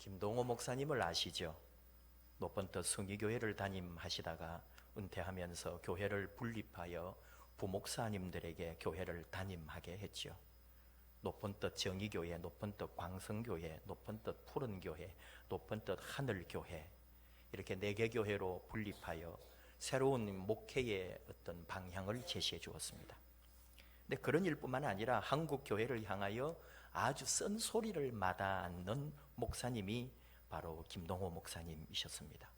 김동호 목사님을 아시죠? 높은뜻 성의교회를 담임하시다가 은퇴하면서 교회를 분립하여 부목사님들에게 교회를 담임하게 했죠. 높은뜻 정의교회, 높은뜻 광성교회, 높은뜻 푸른교회, 높은뜻 하늘교회, 이렇게 4개 교회로 분립하여 새로운 목회의 어떤 방향을 제시해 주었습니다. 근데 그런 일뿐만 아니라 한국 교회를 향하여 아주 쓴소리를 마다않는 목사님이 바로 김동호 목사님이셨습니다.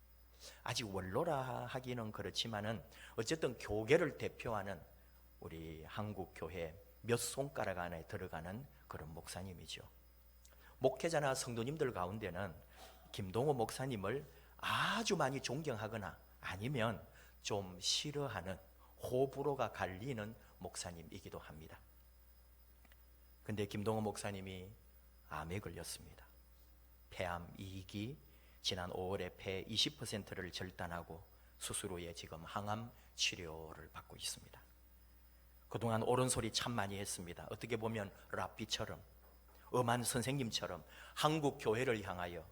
아직 원로라 하기는 그렇지만은 어쨌든 교계를 대표하는 우리 한국 교회 몇 손가락 안에 들어가는 그런 목사님이죠. 목회자나 성도님들 가운데는 김동호 목사님을 아주 많이 존경하거나 아니면 좀 싫어하는, 호불호가 갈리는 목사님이기도 합니다. 근데 김동호 목사님이 암에 걸렸습니다. 폐암 2기, 지난 5월에 폐 20%를 절단하고 수술 후에 지금 항암 치료를 받고 있습니다. 그동안 옳은 소리 참 많이 했습니다. 어떻게 보면 랍비처럼, 엄한 선생님처럼 한국 교회를 향하여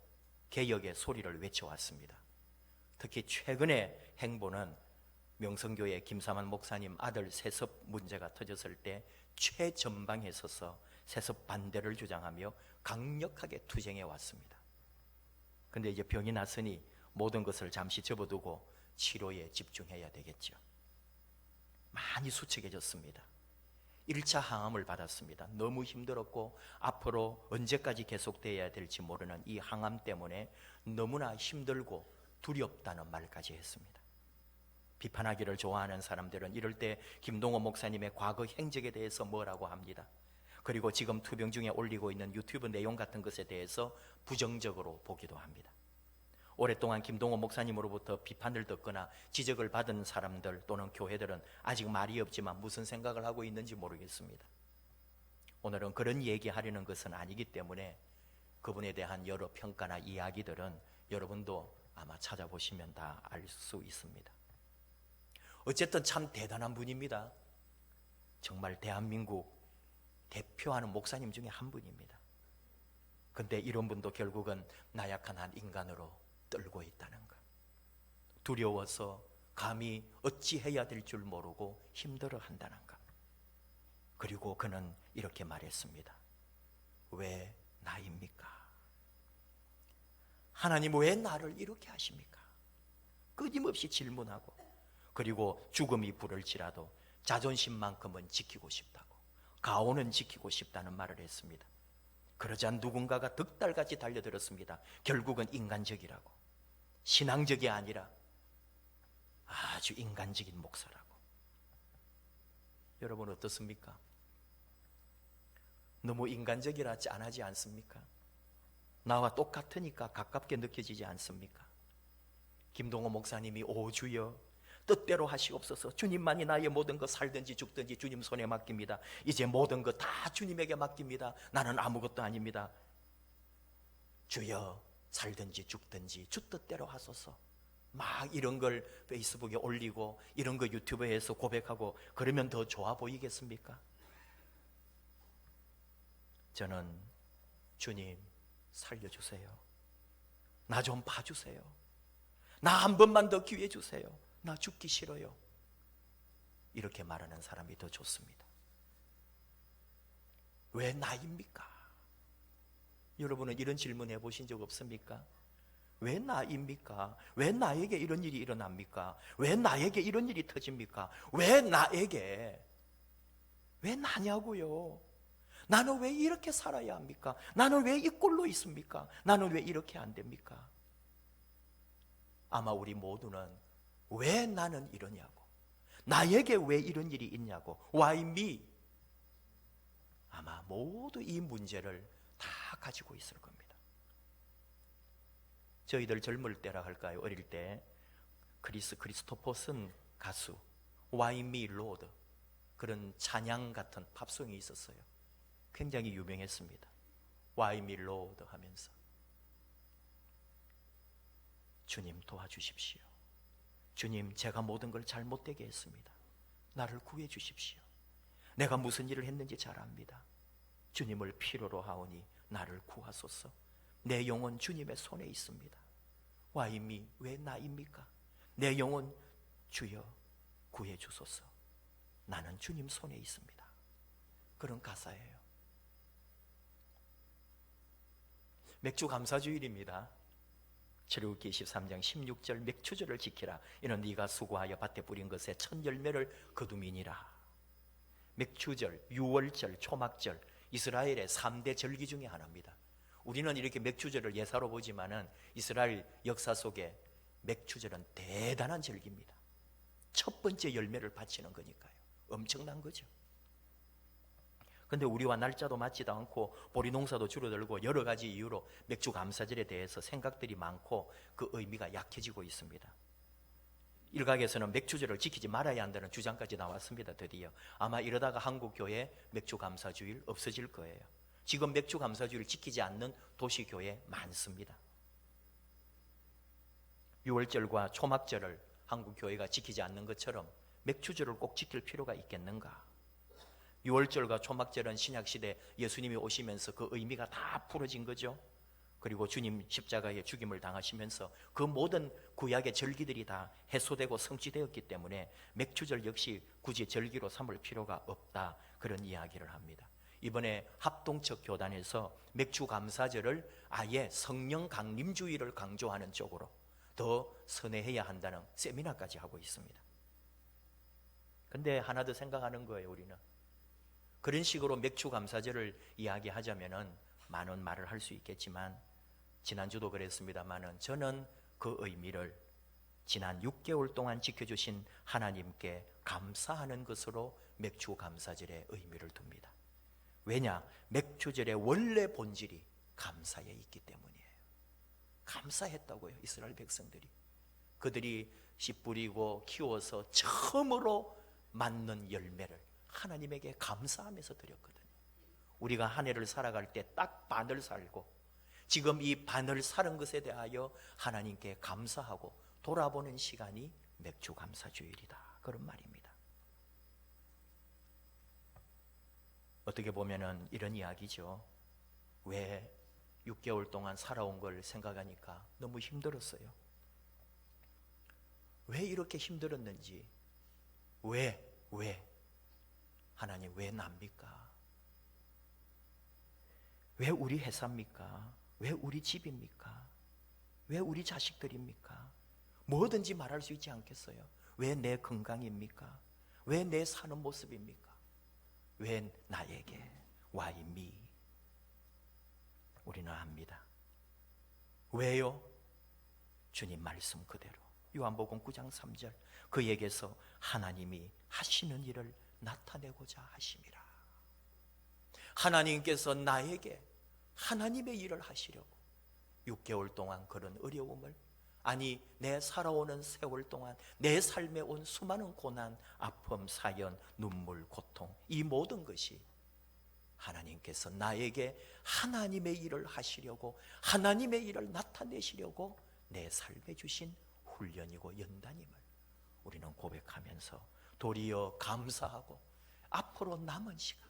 개혁의 소리를 외쳐왔습니다. 특히 최근의 행보는 명성교회 김사만 목사님 아들 세습 문제가 터졌을 때 최전방에 서서 세습 반대를 주장하며 강력하게 투쟁해 왔습니다. 근데 이제 병이 났으니 모든 것을 잠시 접어두고 치료에 집중해야 되겠죠. 많이 수척해졌습니다. 1차 항암을 받았습니다. 너무 힘들었고 앞으로 언제까지 계속돼야 될지 모르는 이 항암 때문에 너무나 힘들고 두렵다는 말까지 했습니다. 비판하기를 좋아하는 사람들은 이럴 때 김동호 목사님의 과거 행적에 대해서 뭐라고 합니다. 그리고 지금 투병 중에 올리고 있는 유튜브 내용 같은 것에 대해서 부정적으로 보기도 합니다. 오랫동안 김동호 목사님으로부터 비판을 듣거나 지적을 받은 사람들 또는 교회들은 아직 말이 없지만 무슨 생각을 하고 있는지 모르겠습니다. 오늘은 그런 얘기하려는 것은 아니기 때문에 그분에 대한 여러 평가나 이야기들은 여러분도 아마 찾아보시면 다 알 수 있습니다. 어쨌든 참 대단한 분입니다. 정말 대한민국 대표하는 목사님 중에 한 분입니다. 근데 이런 분도 결국은 나약한 한 인간으로 떨고 있다는 것, 두려워서 감히 어찌해야 될 줄 모르고 힘들어한다는 것. 그리고 그는 이렇게 말했습니다. 왜 나입니까? 하나님 왜 나를 이렇게 하십니까? 끊임없이 질문하고, 그리고 죽음이 부를지라도 자존심만큼은 지키고 싶다고, 가오는 지키고 싶다는 말을 했습니다. 그러자 누군가가 득달같이 달려들었습니다. 결국은 인간적이라고, 신앙적이 아니라 아주 인간적인 목사라고. 여러분 어떻습니까? 너무 인간적이라 짠하지 않습니까? 나와 똑같으니까 가깝게 느껴지지 않습니까? 김동호 목사님이 오 주여 뜻대로 하시옵소서, 주님만이 나의 모든 것, 살든지 죽든지 주님 손에 맡깁니다. 이제 모든 것 다 주님에게 맡깁니다. 나는 아무것도 아닙니다. 주여 살든지 죽든지 주 뜻대로 하소서. 막 이런 걸 페이스북에 올리고 이런 거 유튜브에서 고백하고 그러면 더 좋아 보이겠습니까? 저는 주님 살려주세요. 나 좀 봐주세요. 나 한 번만 더 기회 주세요. 나 죽기 싫어요. 이렇게 말하는 사람이 더 좋습니다. 왜 나입니까? 여러분은 이런 질문 해보신 적 없습니까? 왜 나입니까? 왜 나에게 이런 일이 일어납니까? 왜 나에게 이런 일이 터집니까? 왜 나에게? 왜 나냐고요? 나는 왜 이렇게 살아야 합니까? 나는 왜 이 꼴로 있습니까? 나는 왜 이렇게 안 됩니까? 아마 우리 모두는 왜 나는 이러냐고, 나에게 왜 이런 일이 있냐고, Why me? 아마 모두 이 문제를 다 가지고 있을 겁니다. 저희들 젊을 때라 할까요? 어릴 때 크리스토퍼슨 가수 Why me Lord, 그런 찬양 같은 팝송이 있었어요. 굉장히 유명했습니다. Why me Lord 하면서 주님 도와주십시오. 주님 제가 모든 걸 잘못되게 했습니다. 나를 구해 주십시오. 내가 무슨 일을 했는지 잘 압니다. 주님을 필요로 하오니 나를 구하소서. 내 영혼 주님의 손에 있습니다. 와이미 왜 나입니까? 내 영혼 주여 구해 주소서. 나는 주님 손에 있습니다. 그런 가사예요. 맥주 감사주일입니다. 출애굽기 23장 16절 맥주절을 지키라. 이는 네가 수고하여 밭에 뿌린 것에 첫 열매를 거두미니라. 맥주절, 유월절, 초막절, 이스라엘의 3대 절기 중에 하나입니다. 우리는 이렇게 맥주절을 예사로 보지만은 이스라엘 역사 속에 맥주절은 대단한 절기입니다. 첫 번째 열매를 바치는 거니까요. 엄청난 거죠. 근데 우리와 날짜도 맞지도 않고 보리 농사도 줄어들고 여러 가지 이유로 맥주 감사절에 대해서 생각들이 많고 그 의미가 약해지고 있습니다. 일각에서는 맥주절을 지키지 말아야 한다는 주장까지 나왔습니다. 드디어 아마 이러다가 한국 교회 맥주 감사주일 없어질 거예요. 지금 맥주 감사주일을 지키지 않는 도시교회 많습니다. 유월절과 초막절을 한국 교회가 지키지 않는 것처럼 맥주절을 꼭 지킬 필요가 있겠는가? 유월절과 초막절은 신약시대 예수님이 오시면서 그 의미가 다 풀어진 거죠. 그리고 주님 십자가에 죽임을 당하시면서 그 모든 구약의 절기들이 다 해소되고 성취되었기 때문에 맥주절 역시 굳이 절기로 삼을 필요가 없다, 그런 이야기를 합니다. 이번에 합동척 교단에서 맥주 감사절을 아예 성령 강림주의를 강조하는 쪽으로 더 선회해야 한다는 세미나까지 하고 있습니다. 근데 하나 더 생각하는 거예요. 우리는 그런 식으로 맥주 감사절을 이야기하자면은 많은 말을 할 수 있겠지만, 지난주도 그랬습니다만은 저는 그 의미를 지난 6개월 동안 지켜주신 하나님께 감사하는 것으로 맥주 감사절의 의미를 둡니다. 왜냐? 맥주절의 원래 본질이 감사에 있기 때문이에요. 감사했다고요, 이스라엘 백성들이. 그들이 씨 뿌리고 키워서 처음으로 맺는 열매를 하나님에게 감사하면서 드렸거든요. 우리가 한 해를 살아갈 때 딱 반을 살고 지금 이 반을 살은 것에 대하여 하나님께 감사하고 돌아보는 시간이 맥주 감사주일이다, 그런 말입니다. 어떻게 보면은 이런 이야기죠. 왜 6개월 동안 살아온 걸 생각하니까 너무 힘들었어요. 왜 이렇게 힘들었는지, 왜 하나님 왜 납니까? 왜 우리 회사입니까? 왜 우리 집입니까? 왜 우리 자식들입니까? 뭐든지 말할 수 있지 않겠어요? 왜 내 건강입니까? 왜 내 사는 모습입니까? 왜 나에게? Why me? 우리는 압니다. 왜요? 주님 말씀 그대로 요한복음 9장 3절, 그에게서 하나님이 하시는 일을 나타내고자 하심이라. 하나님께서 나에게 하나님의 일을 하시려고 6개월 동안 그런 어려움을, 아니 내 살아오는 세월 동안 내 삶에 온 수많은 고난, 아픔, 사연, 눈물, 고통, 이 모든 것이 하나님께서 나에게 하나님의 일을 하시려고, 하나님의 일을 나타내시려고 내 삶에 주신 훈련이고 연단임을 우리는 고백하면서 도리어 감사하고 앞으로 남은 시간,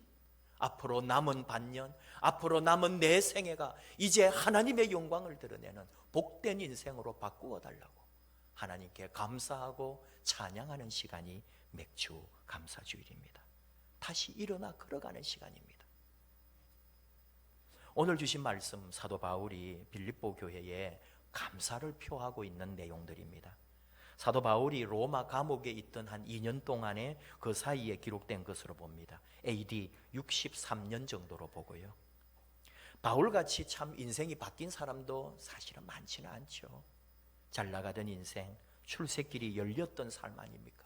앞으로 남은 반년, 앞으로 남은 내 생애가 이제 하나님의 영광을 드러내는 복된 인생으로 바꾸어 달라고 하나님께 감사하고 찬양하는 시간이 맥주 감사주일입니다. 다시 일어나 걸어가는 시간입니다. 오늘 주신 말씀, 사도 바울이 빌립보 교회에 감사를 표하고 있는 내용들입니다. 사도 바울이 로마 감옥에 있던 한 2년 동안의 그 사이에 기록된 것으로 봅니다. AD 63년 정도로 보고요. 바울같이 참 인생이 바뀐 사람도 사실은 많지는 않죠. 잘 나가던 인생, 출세길이 열렸던 삶 아닙니까?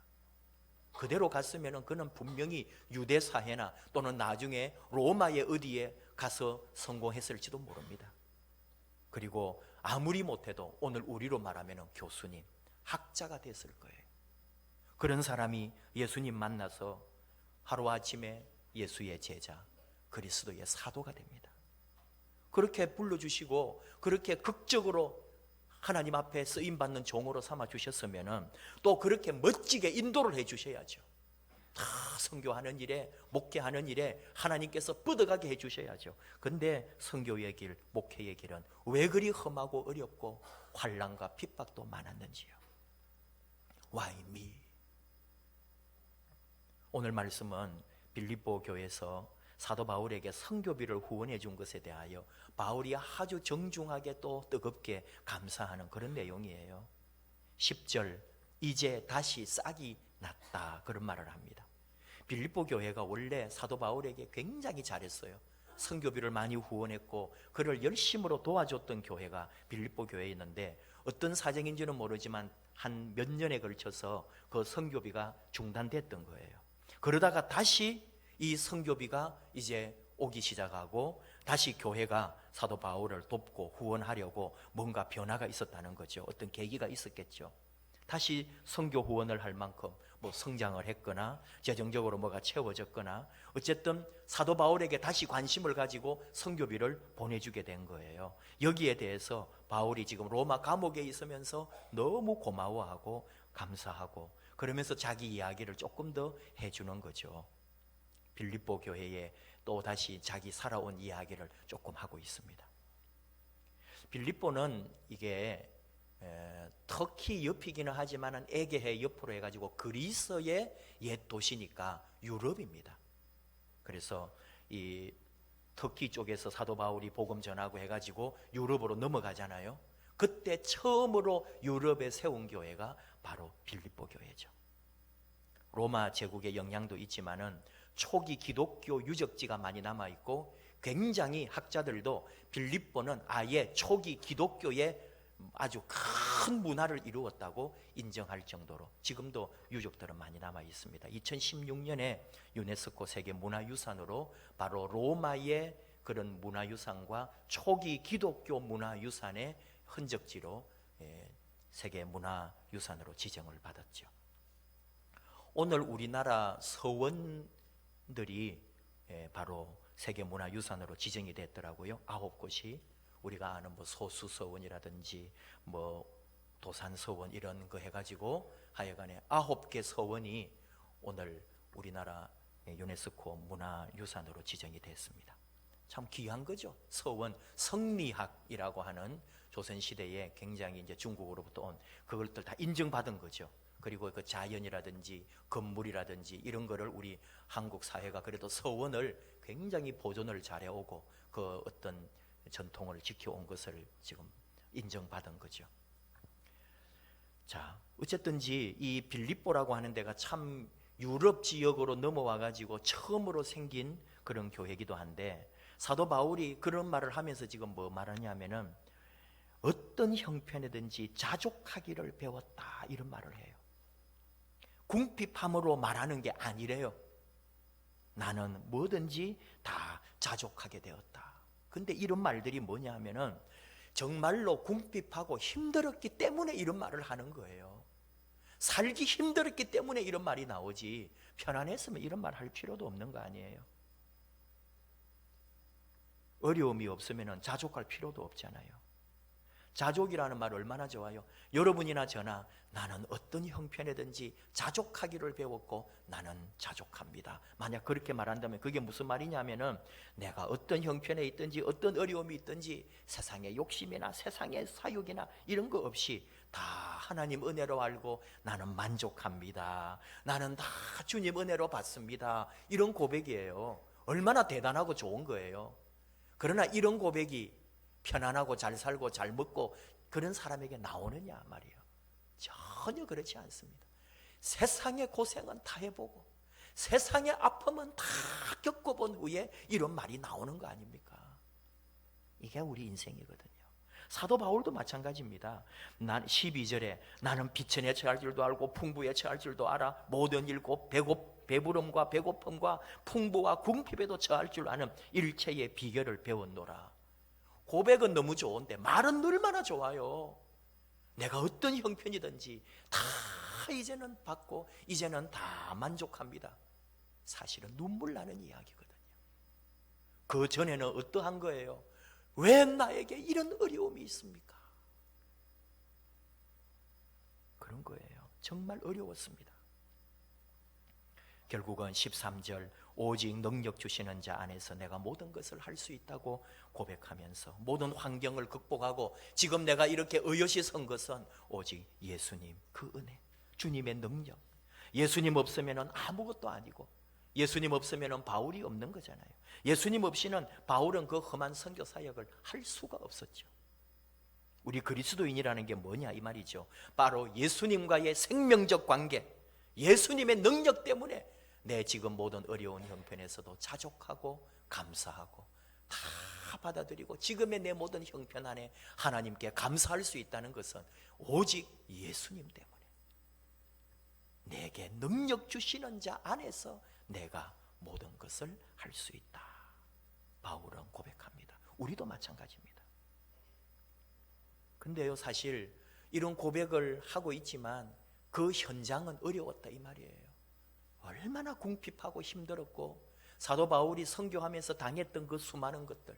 그대로 갔으면 그는 분명히 유대 사회나 또는 나중에 로마의 어디에 가서 성공했을지도 모릅니다. 그리고 아무리 못해도 오늘 우리로 말하면 교수님, 학자가 됐을 거예요. 그런 사람이 예수님 만나서 하루아침에 예수의 제자, 그리스도의 사도가 됩니다. 그렇게 불러주시고 그렇게 극적으로 하나님 앞에 쓰임받는 종으로 삼아 주셨으면 또 그렇게 멋지게 인도를 해 주셔야죠. 다 선교하는 일에, 목회하는 일에 하나님께서 뻗어가게 해주셔야죠. 근데 선교의 길, 목회의 길은 왜 그리 험하고 어렵고 환난과 핍박도 많았는지요. Why me? 오늘 말씀은 빌립보 교회에서 사도 바울에게 선교비를 후원해 준 것에 대하여 바울이 아주 정중하게 또 뜨겁게 감사하는 그런 내용이에요. 10절, 이제 다시 싹이 났다, 그런 말을 합니다. 빌립보 교회가 원래 사도 바울에게 굉장히 잘했어요. 선교비를 많이 후원했고 그를 열심으로 도와줬던 교회가 빌립보 교회였는데, 어떤 사정인지는 모르지만 한 몇 년에 걸쳐서 그 선교비가 중단됐던 거예요. 그러다가 다시 이 선교비가 이제 오기 시작하고 다시 교회가 사도 바울을 돕고 후원하려고 뭔가 변화가 있었다는 거죠. 어떤 계기가 있었겠죠. 다시 선교 후원을 할 만큼 뭐 성장을 했거나 재정적으로 뭐가 채워졌거나 어쨌든 사도 바울에게 다시 관심을 가지고 선교비를 보내주게 된 거예요. 여기에 대해서 바울이 지금 로마 감옥에 있으면서 너무 고마워하고 감사하고 그러면서 자기 이야기를 조금 더 해주는 거죠. 빌립보 교회에 또 다시 자기 살아온 이야기를 조금 하고 있습니다. 빌립보는 이게 터키 옆이기는 하지만 에게해 옆으로 해가지고 그리스의 옛 도시니까 유럽입니다. 그래서 이 터키 쪽에서 사도 바울이 복음 전하고 해가지고 유럽으로 넘어가잖아요. 그때 처음으로 유럽에 세운 교회가 바로 빌립보 교회죠. 로마 제국의 영향도 있지만은 초기 기독교 유적지가 많이 남아있고 굉장히 학자들도 빌립보는 아예 초기 기독교의 아주 큰 문화를 이루었다고 인정할 정도로 지금도 유적들은 많이 남아 있습니다. 2016년에 유네스코 세계 문화유산으로 바로 로마의 그런 문화유산과 초기 기독교 문화유산의 흔적지로 세계 문화유산으로 지정을 받았죠. 오늘 우리나라 서원들이 바로 세계문화유산으로 지정이 됐더라고요. 9곳이. 우리가 아는 뭐 소수서원이라든지 뭐 도산서원 이런 거 해가지고 하여간에 9개 서원이 오늘 우리나라 유네스코 문화유산으로 지정이 됐습니다. 참 귀한 거죠. 서원, 성리학이라고 하는 조선시대에 굉장히 이제 중국으로부터 온 그것들 다 인정받은 거죠. 그리고 그 자연이라든지 건물이라든지 이런 거를 우리 한국 사회가 그래도 서원을 굉장히 보존을 잘해오고 그 어떤 전통을 지켜온 것을 지금 인정받은 거죠. 자, 어쨌든지 이 빌립보라고 하는 데가 참 유럽 지역으로 넘어와 가지고 처음으로 생긴 그런 교회이기도 한데, 사도 바울이 그런 말을 하면서 지금 뭐 말하냐면은 어떤 형편이든지 자족하기를 배웠다, 이런 말을 해요. 궁핍함으로 말하는 게 아니래요. 나는 뭐든지 다 자족하게 되었다. 근데 이런 말들이 뭐냐 하면은 정말로 궁핍하고 힘들었기 때문에 이런 말을 하는 거예요. 살기 힘들었기 때문에 이런 말이 나오지, 편안했으면 이런 말 할 필요도 없는 거 아니에요. 어려움이 없으면 자족할 필요도 없잖아요. 자족이라는 말 얼마나 좋아요. 여러분이나 저나 나는 어떤 형편이든지 자족하기를 배웠고 나는 자족합니다. 만약 그렇게 말한다면 그게 무슨 말이냐면은 내가 어떤 형편에 있든지 어떤 어려움이 있든지 세상의 욕심이나 세상의 사욕이나 이런 거 없이 다 하나님 은혜로 알고 나는 만족합니다. 나는 다 주님 은혜로 받습니다. 이런 고백이에요. 얼마나 대단하고 좋은 거예요. 그러나 이런 고백이 편안하고 잘 살고 잘 먹고 그런 사람에게 나오느냐 말이에요. 전혀 그렇지 않습니다. 세상의 고생은 다 해보고 세상의 아픔은 다 겪어본 후에 이런 말이 나오는 거 아닙니까? 이게 우리 인생이거든요. 사도 바울도 마찬가지입니다. 12절에 나는 비천에 처할 줄도 알고 풍부에 처할 줄도 알아 모든 일곱 배부름과 배고픔과 풍부와 궁핍에도 처할 줄 아는 일체의 비결을 배웠노라. 고백은 너무 좋은데 말은 얼마나 좋아요. 내가 어떤 형편이든지 다 이제는 받고 이제는 다 만족합니다. 사실은 눈물 나는 이야기거든요. 그 전에는 어떠한 거예요? 왜 나에게 이런 어려움이 있습니까? 그런 거예요. 정말 어려웠습니다. 결국은 13절 오직 능력 주시는 자 안에서 내가 모든 것을 할 수 있다고 고백하면서 모든 환경을 극복하고 지금 내가 이렇게 의젓이 선 것은 오직 예수님 그 은혜, 주님의 능력. 예수님 없으면 아무것도 아니고 예수님 없으면 바울이 없는 거잖아요. 예수님 없이는 바울은 그 험한 선교 사역을 할 수가 없었죠. 우리 그리스도인이라는 게 뭐냐 이 말이죠. 바로 예수님과의 생명적 관계, 예수님의 능력 때문에 내 지금 모든 어려운 형편에서도 자족하고 감사하고 다 받아들이고 지금의 내 모든 형편 안에 하나님께 감사할 수 있다는 것은 오직 예수님 때문에, 내게 능력 주시는 자 안에서 내가 모든 것을 할 수 있다. 바울은 고백합니다. 우리도 마찬가지입니다. 근데요, 사실 이런 고백을 하고 있지만 그 현장은 어려웠다 이 말이에요. 얼마나 궁핍하고 힘들었고 사도 바울이 선교하면서 당했던 그 수많은 것들.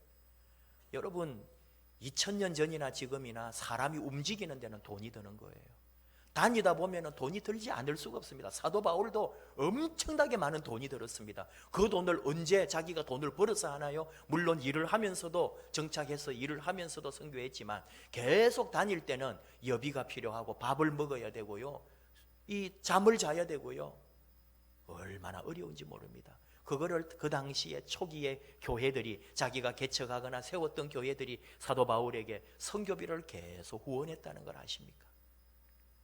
여러분 2000년 전이나 지금이나 사람이 움직이는 데는 돈이 드는 거예요. 다니다 보면 돈이 들지 않을 수가 없습니다. 사도 바울도 엄청나게 많은 돈이 들었습니다. 그 돈을 언제 자기가 돈을 벌어서 하나요? 물론 일을 하면서도 정착해서 일을 하면서도 선교했지만 계속 다닐 때는 여비가 필요하고 밥을 먹어야 되고요, 이 잠을 자야 되고요. 얼마나 어려운지 모릅니다. 그거를 그 당시에 초기에 교회들이 자기가 개척하거나 세웠던 교회들이 사도 바울에게 선교비를 계속 후원했다는 걸 아십니까?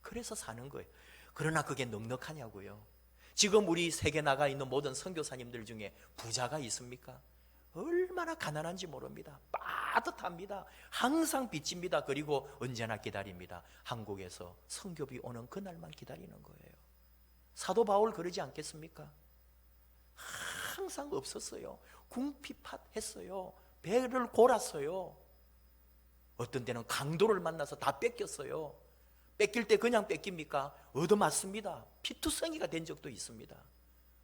그래서 사는 거예요. 그러나 그게 넉넉하냐고요. 지금 우리 세계 나가 있는 모든 선교사님들 중에 부자가 있습니까? 얼마나 가난한지 모릅니다. 빠듯합니다. 항상 빚집니다. 그리고 언제나 기다립니다. 한국에서 선교비 오는 그날만 기다리는 거예요. 사도 바울 그러지 않겠습니까? 항상 없었어요. 궁핍했어요. 배를 골았어요. 어떤 때는 강도를 만나서 다 뺏겼어요. 뺏길 때 그냥 뺏깁니까? 얻어맞습니다. 피투성이가 된 적도 있습니다.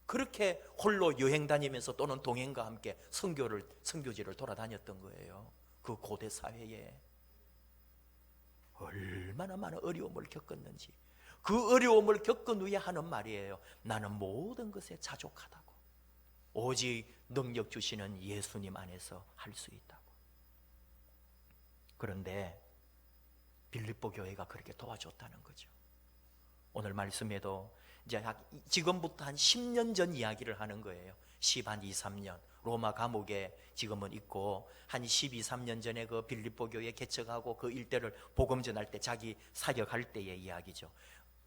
그렇게 홀로 여행 다니면서 또는 동행과 함께 선교지를 돌아다녔던 거예요. 그 고대 사회에 얼마나 많은 어려움을 겪었는지, 그 어려움을 겪은 후에 하는 말이에요. 나는 모든 것에 자족하다고. 오직 능력 주시는 예수님 안에서 할 수 있다고. 그런데 빌립보 교회가 그렇게 도와줬다는 거죠. 오늘 말씀에도 이제 지금부터 한 10년 전 이야기를 하는 거예요. 10한 2, 3년 로마 감옥에 지금은 있고 한 12, 3년 전에 그 빌립보 교회 개척하고 그 일대를 복음 전할 때 자기 사역할 때의 이야기죠.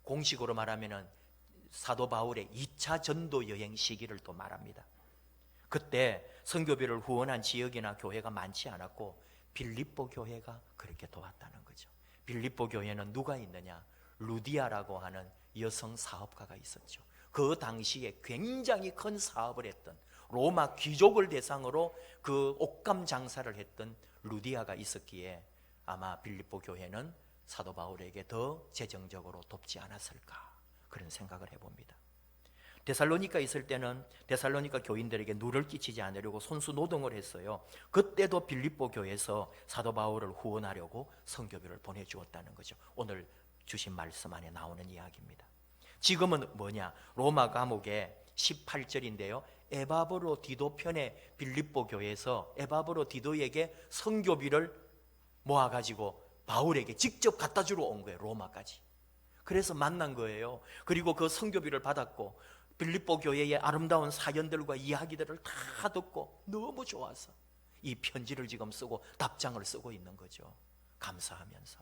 공식으로 말하면은 사도 바울의 2차 전도 여행 시기를 또 말합니다. 그때 선교비를 후원한 지역이나 교회가 많지 않았고 빌립보 교회가 그렇게 도왔다는 거죠. 빌립보 교회는 누가 있느냐? 루디아라고 하는 여성 사업가가 있었죠. 그 당시에 굉장히 큰 사업을 했던, 로마 귀족을 대상으로 그 옷감 장사를 했던 루디아가 있었기에 아마 빌립보 교회는 사도 바울에게 더 재정적으로 돕지 않았을까, 그런 생각을 해봅니다. 데살로니가 있을 때는 데살로니가 교인들에게 누를 끼치지 않으려고 손수 노동을 했어요. 그때도 빌립보 교회에서 사도 바울을 후원하려고 선교비를 보내주었다는 거죠. 오늘 주신 말씀 안에 나오는 이야기입니다. 지금은 뭐냐? 로마 감옥에 18절인데요 에바브로 디도 편에 빌립보 교회에서 에바브로 디도에게 선교비를 모아가지고 바울에게 직접 갖다 주러 온 거예요. 로마까지. 그래서 만난 거예요. 그리고 그 선교비를 받았고 빌립보 교회의 아름다운 사연들과 이야기들을 다 듣고 너무 좋아서 이 편지를 지금 쓰고 답장을 쓰고 있는 거죠. 감사하면서.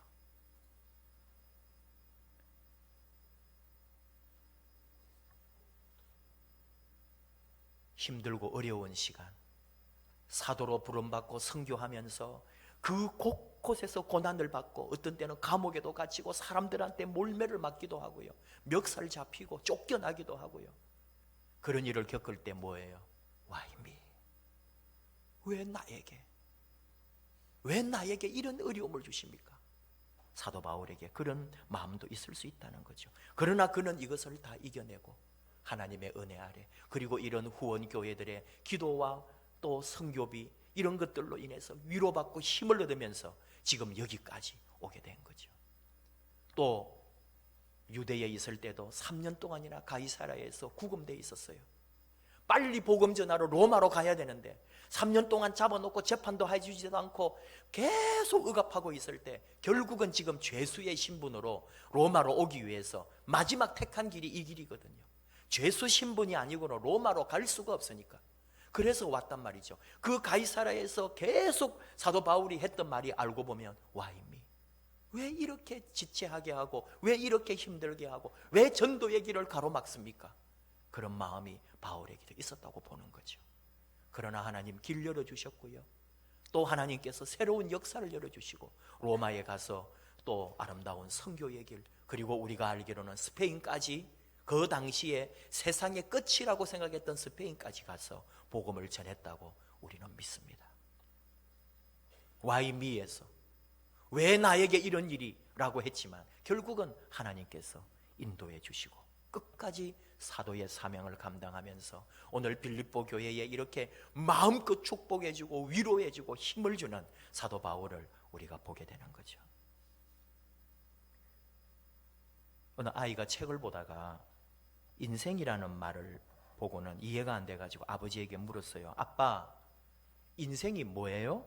힘들고 어려운 시간, 사도로 부름받고 선교하면서 그 곳곳에서 고난을 받고 어떤 때는 감옥에도 갇히고 사람들한테 몰매를 맞기도 하고요, 멱살 잡히고 쫓겨나기도 하고요. 그런 일을 겪을 때 뭐예요? Why me? 왜 나에게 이런 어려움을 주십니까? 사도 바울에게 그런 마음도 있을 수 있다는 거죠. 그러나 그는 이것을 다 이겨내고 하나님의 은혜 아래, 그리고 이런 후원 교회들의 기도와 또 선교비 이런 것들로 인해서 위로받고 힘을 얻으면서 지금 여기까지 오게 된 거죠. 또 유대에 있을 때도 3년 동안이나 가이사랴에서 구금되어 있었어요. 빨리 복음 전하러 로마로 가야 되는데 3년 동안 잡아놓고 재판도 해주지도 않고 계속 억압하고 있을 때 결국은 지금 죄수의 신분으로 로마로 오기 위해서 마지막 택한 길이 이 길이거든요. 죄수 신분이 아니고는 로마로 갈 수가 없으니까 그래서 왔단 말이죠. 그 가이사랴에서 계속 사도 바울이 했던 말이 알고 보면 와이미, 왜 이렇게 지체하게 하고 왜 이렇게 힘들게 하고 왜 전도의 길을 가로막습니까? 그런 마음이 바울에게도 있었다고 보는 거죠. 그러나 하나님 길 열어주셨고요, 또 하나님께서 새로운 역사를 열어주시고 로마에 가서 또 아름다운 선교의 길, 그리고 우리가 알기로는 스페인까지, 그 당시에 세상의 끝이라고 생각했던 스페인까지 가서 복음을 전했다고 우리는 믿습니다. 와이미에서 왜 나에게 이런 일이? 라고 했지만 결국은 하나님께서 인도해 주시고 끝까지 사도의 사명을 감당하면서 오늘 빌립보 교회에 이렇게 마음껏 축복해 주고 위로해 주고 힘을 주는 사도 바울을 우리가 보게 되는 거죠. 어느 아이가 책을 보다가 인생이라는 말을 보고는 이해가 안 돼가지고 아버지에게 물었어요. 아빠, 인생이 뭐예요?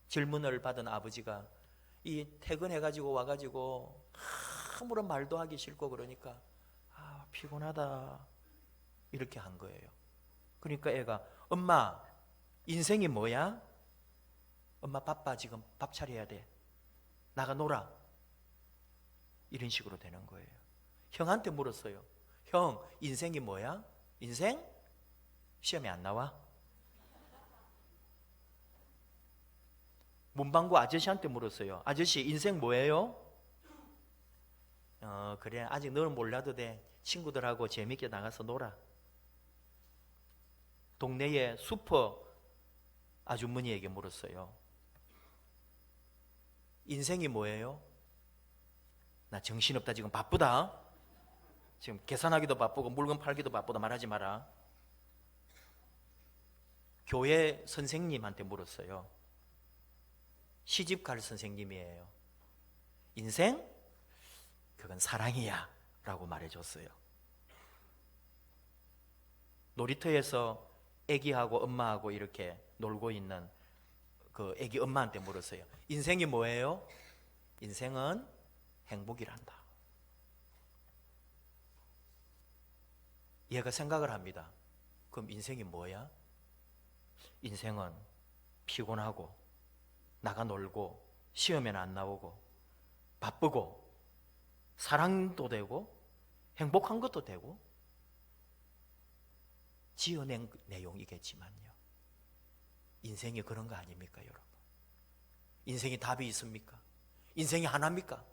질문을 받은 아버지가 이 퇴근해가지고 와가지고 아무런 말도 하기 싫고 그러니까 피곤하다 이렇게 한 거예요. 그러니까 애가 엄마, 인생이 뭐야? 엄마 바빠, 지금 밥 차려야 돼, 나가 놀아, 이런 식으로 되는 거예요. 형한테 물었어요. 형, 인생이 뭐야? 인생? 시험에 안 나와? 문방구 아저씨한테 물었어요. 아저씨, 인생 뭐예요? 그래, 아직 너는 몰라도 돼. 친구들하고 재밌게 나가서 놀아. 동네의 슈퍼 아주머니에게 물었어요. 인생이 뭐예요? 나 정신없다, 지금 바쁘다. 지금 계산하기도 바쁘고 물건 팔기도 바쁘다, 말하지 마라. 교회 선생님한테 물었어요. 시집 갈 선생님이에요. 인생? 그건 사랑이야 라고 말해줬어요. 놀이터에서 애기하고 엄마하고 이렇게 놀고 있는 그 애기 엄마한테 물었어요. 인생이 뭐예요? 인생은 행복이란다. 얘가 생각을 합니다. 그럼 인생이 뭐야? 인생은 피곤하고 나가 놀고 시험에는 안 나오고 바쁘고 사랑도 되고 행복한 것도 되고 지어낸 내용이겠지만요, 인생이 그런 거 아닙니까 여러분? 인생이 답이 있습니까? 인생이 하나입니까?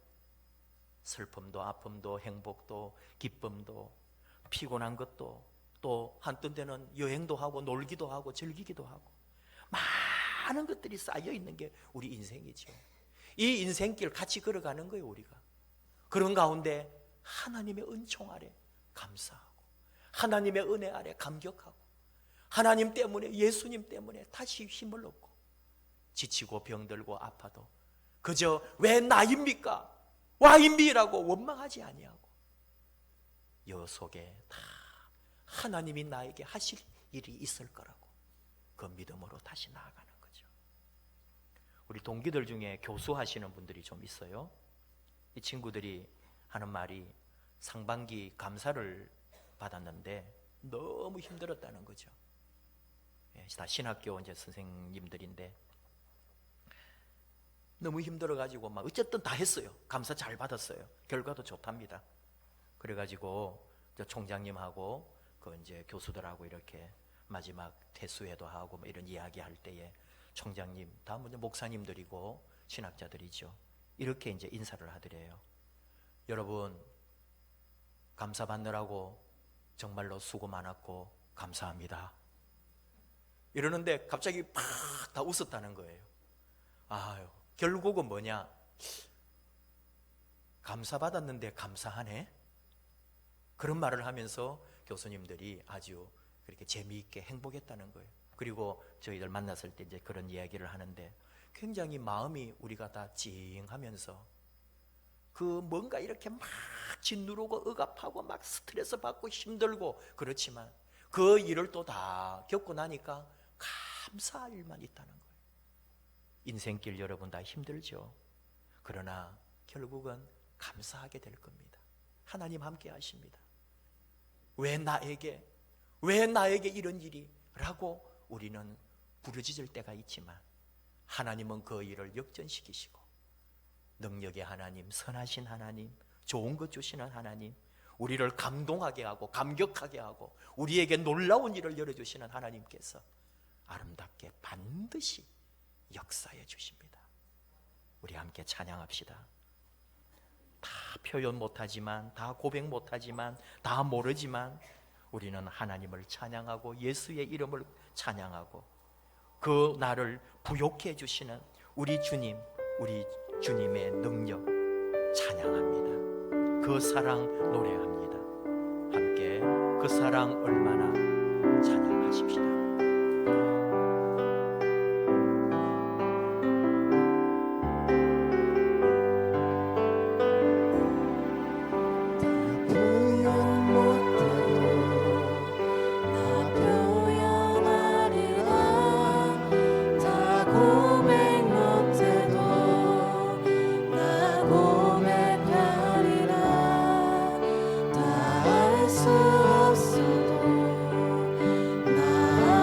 슬픔도 아픔도 행복도 기쁨도 피곤한 것도 또 한떤 때는 여행도 하고 놀기도 하고 즐기기도 하고 많은 것들이 쌓여 있는 게 우리 인생이죠. 이 인생길 같이 걸어가는 거예요 우리가. 그런 가운데 하나님의 은총 아래 감사하고 하나님의 은혜 아래 감격하고 하나님 때문에, 예수님 때문에 다시 힘을 얻고 지치고 병들고 아파도 그저 왜 나입니까? 와인비라고 원망하지 아니하고 여 속에 다 하나님이 나에게 하실 일이 있을 거라고 그 믿음으로 다시 나아가는 거죠. 우리 동기들 중에 교수하시는 분들이 좀 있어요. 이 친구들이 하는 말이 상반기 감사를 받았는데 너무 힘들었다는 거죠. 다 신학교 이제 선생님들인데 너무 힘들어가지고 막 어쨌든 다 했어요. 감사 잘 받았어요. 결과도 좋답니다. 그래가지고 총장님하고 그 이제 교수들하고 이렇게 마지막 퇴수회도 하고 뭐 이런 이야기할 때에 총장님, 다음은 이제 목사님들이고 신학자들이죠. 이렇게 이제 인사를 하더래요. 여러분, 감사 받느라고 정말로 수고 많았고 감사합니다. 이러는데 갑자기 팍 다 웃었다는 거예요. 아유, 결국은 뭐냐? 감사받았는데 감사하네? 그런 말을 하면서 교수님들이 아주 그렇게 재미있게 행복했다는 거예요. 그리고 저희들 만났을 때 이제 그런 이야기를 하는데 굉장히 마음이 우리가 다 찡하면서 그 뭔가 이렇게 막 짓누르고 억압하고 막 스트레스 받고 힘들고 그렇지만 그 일을 또 다 겪고 나니까 감사할 일만 있다는 거예요. 인생길 여러분 다 힘들죠. 그러나 결국은 감사하게 될 겁니다. 하나님 함께 하십니다. 왜 나에게 이런 일이? 라고 우리는 부르짖을 때가 있지만 하나님은 그 일을 역전시키시고 능력의 하나님, 선하신 하나님, 좋은 것 주시는 하나님, 우리를 감동하게 하고 감격하게 하고 우리에게 놀라운 일을 열어주시는 하나님께서 아름답게 반드시 역사해 주십니다. 우리 함께 찬양합시다. 다 표현 못하지만, 다 고백 못하지만, 다 모르지만 우리는 하나님을 찬양하고 예수의 이름을 찬양하고 그 나를 부욕해 주시는 우리 주님, 우리 주님의 능력 찬양합니다. 그 사랑 노래합니다. 함께 그 사랑 얼마나 찬양하십시다. 수 없어도 나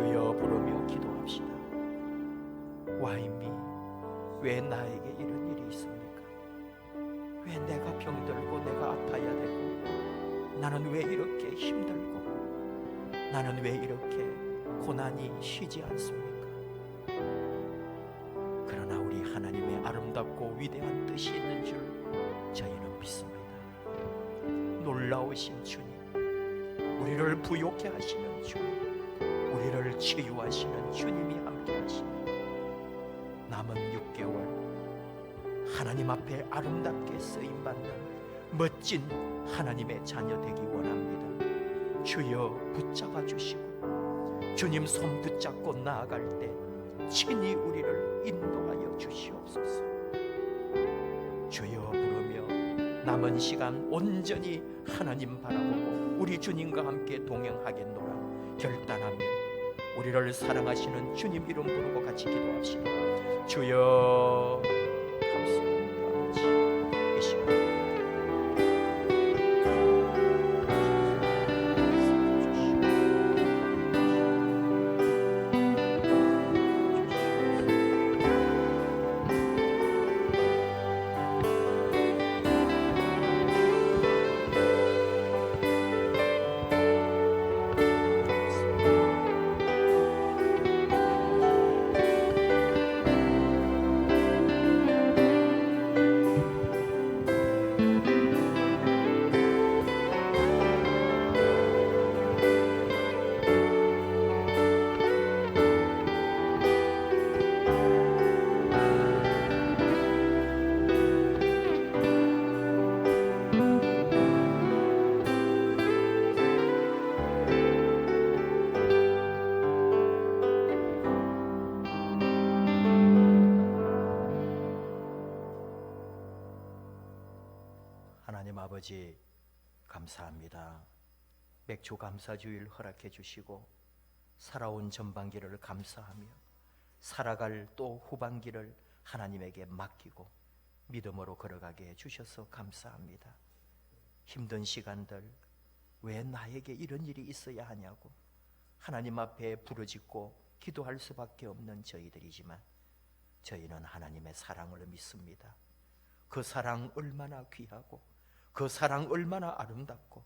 주여 부르며 기도합시다. Why me? 왜 나에게 이런 일이 있습니까? 왜 내가 병들고 내가 아파야 되고, 나는 왜 이렇게 힘들고, 나는 왜 이렇게 고난이 쉬지 않습니까? 그러나 우리 하나님의 아름답고 위대한 뜻이 있는 줄 저희는 믿습니다. 놀라우신 주님, 우리를 부욕해 하시는 주님, 우리를 치유하시는 주님이 함께 하시니 남은 6개월 하나님 앞에 아름답게 쓰임받는 멋진 하나님의 자녀 되기 원합니다. 주여 붙잡아 주시고 주님 손 붙잡고 나아갈 때 친히 우리를 인도하여 주시옵소서. 주여 부르며 남은 시간 온전히 하나님 바라보고 우리 주님과 함께 동행하겠노라 결단하며 우리를 사랑하시는 주님 이름 부르고 같이 기도합시다. 주여 감사합니다. 아버지, 이 시간 하나님 아버지 감사합니다. 맥주 감사주일 허락해 주시고 살아온 전반기를 감사하며 살아갈 또 후반기를 하나님에게 맡기고 믿음으로 걸어가게 해주셔서 감사합니다. 힘든 시간들 왜 나에게 이런 일이 있어야 하냐고 하나님 앞에 부르짖고 기도할 수밖에 없는 저희들이지만 저희는 하나님의 사랑을 믿습니다. 그 사랑 얼마나 귀하고 그 사랑 얼마나 아름답고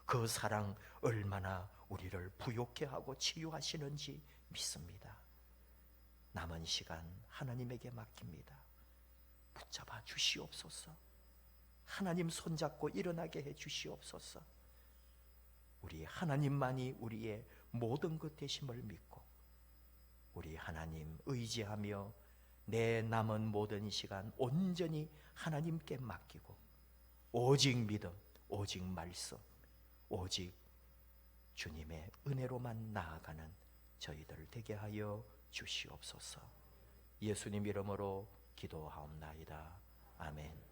그 사랑 얼마나 우리를 부욕해 하고 치유하시는지 믿습니다. 남은 시간 하나님에게 맡깁니다. 붙잡아 주시옵소서. 하나님 손잡고 일어나게 해 주시옵소서. 우리 하나님만이 우리의 모든 것 되심을 믿고 우리 하나님 의지하며 내 남은 모든 시간 온전히 하나님께 맡기고 오직 믿음, 오직 말씀, 오직 주님의 은혜로만 나아가는 저희들 되게 하여 주시옵소서. 예수님 이름으로 기도하옵나이다. 아멘.